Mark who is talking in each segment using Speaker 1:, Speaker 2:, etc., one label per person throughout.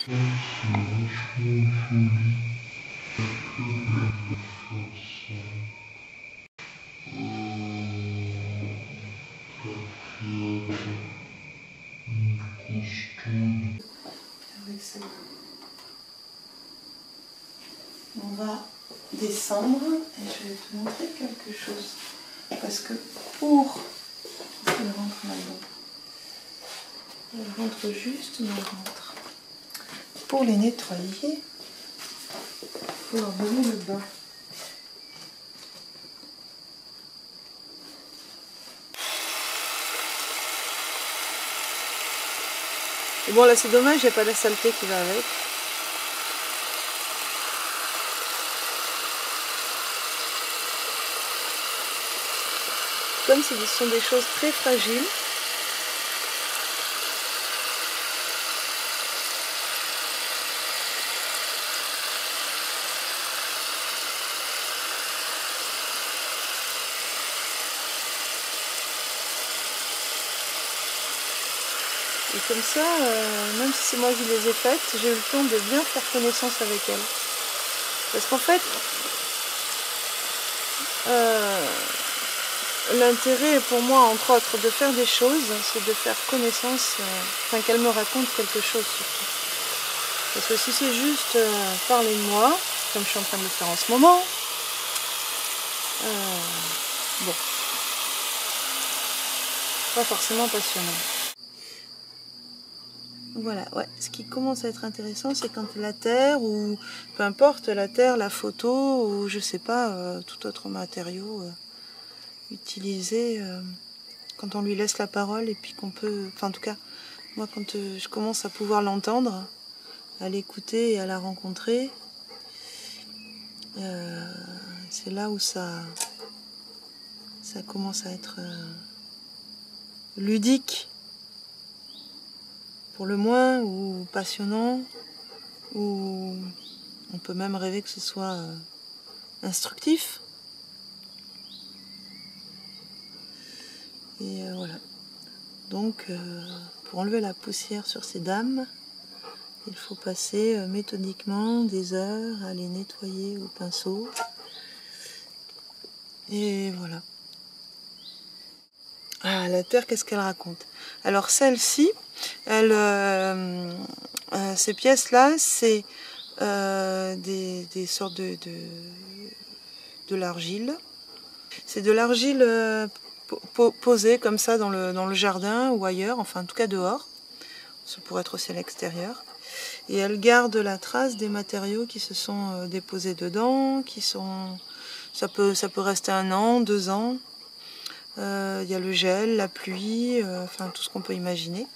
Speaker 1: On va descendre et je vais te montrer quelque chose. Parce que pour... Elle rentre là-dedans. Elle rentre juste, mais elle rentre. Pour les nettoyer, il faut leur donner le bain. Et bon là c'est dommage, il n'y a pas la saleté qui va avec. Comme ce sont des choses très fragiles. Et comme ça, même si c'est moi qui les ai faites, j'ai eu le temps de bien faire connaissance avec elles. Parce qu'en fait, l'intérêt pour moi, entre autres, de faire des choses, c'est de faire connaissance, enfin qu'elles me racontent quelque chose surtout. Parce que si c'est juste parler de moi, comme je suis en train de le faire en ce moment, bon, pas forcément passionnant. Voilà, ouais. Ce qui commence à être intéressant, c'est quand la terre, ou peu importe la terre, la photo, ou je sais pas, tout autre matériau utilisé, quand on lui laisse la parole et puis qu'on peut, enfin en tout cas, moi quand je commence à pouvoir l'entendre, à l'écouter et à la rencontrer, c'est là où ça commence à être ludique, pour le moins, ou passionnant, ou on peut même rêver que ce soit instructif. Et voilà. Donc, pour enlever la poussière sur ces dames, il faut passer méthodiquement des heures à les nettoyer au pinceau. Et voilà. Ah, la terre, qu'est-ce qu'elle raconte? Alors celle-ci, ces pièces-là, c'est des sortes de l'argile. C'est de l'argile posée comme ça dans le jardin ou ailleurs, enfin en tout cas dehors. Ça pourrait être aussi à l'extérieur. Et elle garde la trace des matériaux qui se sont déposés dedans, qui sont... Ça peut rester 1 an, 2 ans. Il y a le gel, la pluie, enfin tout ce qu'on peut imaginer.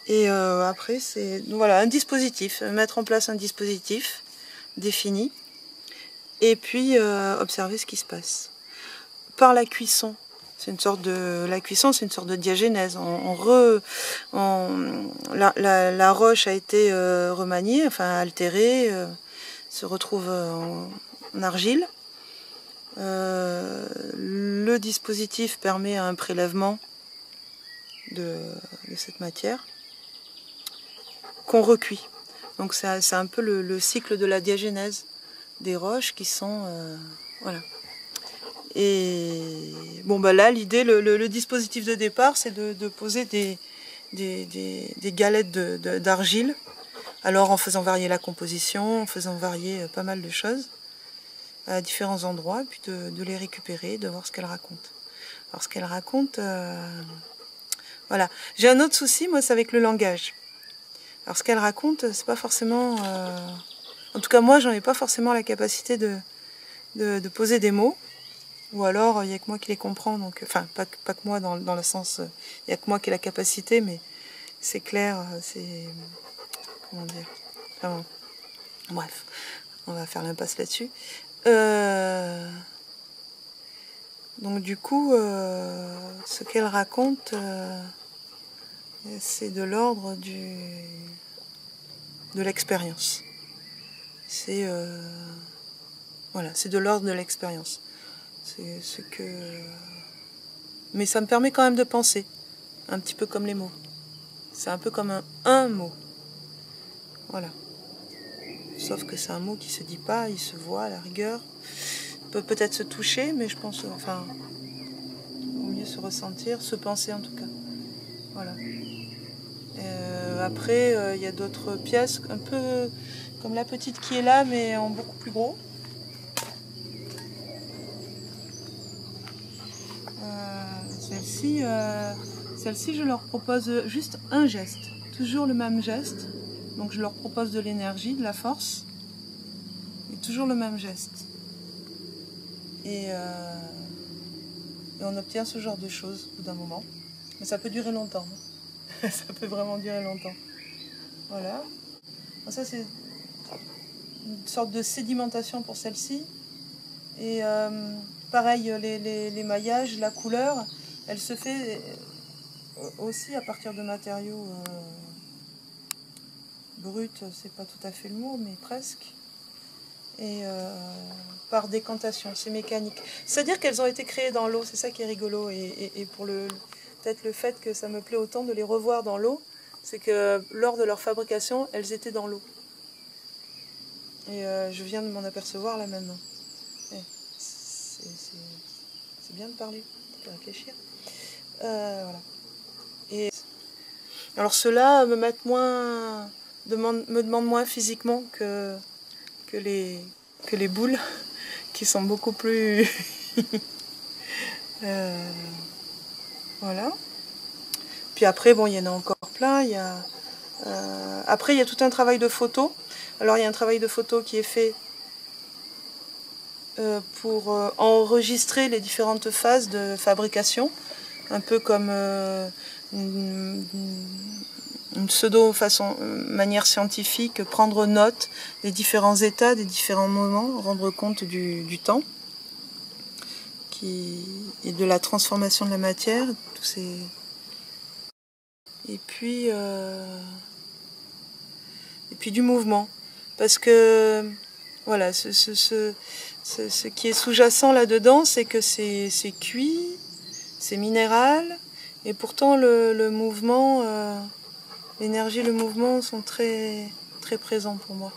Speaker 1: Et après, c'est voilà, un dispositif, mettre en place un dispositif défini, et puis observer ce qui se passe. Par la cuisson, la cuisson, c'est une sorte de diagénèse. La roche a été remaniée, enfin altérée, se retrouve en argile. Le dispositif permet un prélèvement de cette matière qu'on recuit. Donc c'est un peu le cycle de la diagénèse des roches qui sont... voilà. Et bon bah là l'idée, le dispositif de départ, c'est de poser des galettes d'argile, alors en faisant varier la composition, en faisant varier pas mal de choses à différents endroits, puis de les récupérer, de voir ce qu'elles racontent. Alors ce qu'elles racontent, voilà. J'ai un autre souci, moi, c'est avec le langage. Alors ce qu'elles racontent, c'est pas forcément... En tout cas moi, j'en ai pas forcément la capacité de poser des mots. Ou alors, il n'y a que moi qui les comprends, donc, enfin, pas que moi dans le sens, il n'y a que moi qui ai la capacité, mais c'est clair, c'est, comment dire, enfin, bref, on va faire l'impasse là-dessus. Donc du coup, ce qu'elle raconte, c'est de l'ordre de l'expérience. C'est, voilà, c'est de l'ordre de l'expérience. C'est ce que... Mais ça me permet quand même de penser, un petit peu comme les mots. C'est un peu comme un mot. Voilà. Sauf que c'est un mot qui se dit pas, il se voit à la rigueur. Peut peut-être se toucher, mais je pense, enfin, au mieux se ressentir, se penser en tout cas. Voilà. Après, il y a d'autres pièces, un peu comme la petite qui est là, mais en beaucoup plus gros. Celle-ci, je leur propose juste un geste, toujours le même geste. Donc je leur propose de l'énergie, de la force, et toujours le même geste. Et on obtient ce genre de choses au bout d'un moment. Mais ça peut durer longtemps. Ça peut vraiment durer longtemps. Voilà. Donc ça, c'est une sorte de sédimentation pour celle-ci. Et pareil, les maillages, la couleur, elle se fait aussi à partir de matériaux bruts, c'est pas tout à fait le mot, mais presque. Et par décantation, c'est mécanique. C'est-à-dire qu'elles ont été créées dans l'eau, c'est ça qui est rigolo. Et pour peut-être le fait que ça me plaît autant de les revoir dans l'eau, c'est que lors de leur fabrication, elles étaient dans l'eau. Et je viens de m'en apercevoir là maintenant. C'est bien de parler, de réfléchir. Voilà. Et alors ceux-là me demandent moins physiquement que les boules, qui sont beaucoup plus... voilà. Puis après, bon, il y en a encore plein. Après, il y a tout un travail de photo. Alors, il y a un travail de photo qui est fait pour enregistrer les différentes phases de fabrication, un peu comme une manière scientifique, prendre note des différents états, des différents moments, rendre compte du temps et de la transformation de la matière, tous ces... et puis du mouvement, parce que voilà, ce qui est sous-jacent là-dedans, c'est que c'est cuit, c'est minéral, et pourtant le mouvement, l'énergie, le mouvement sont très, très présents pour moi.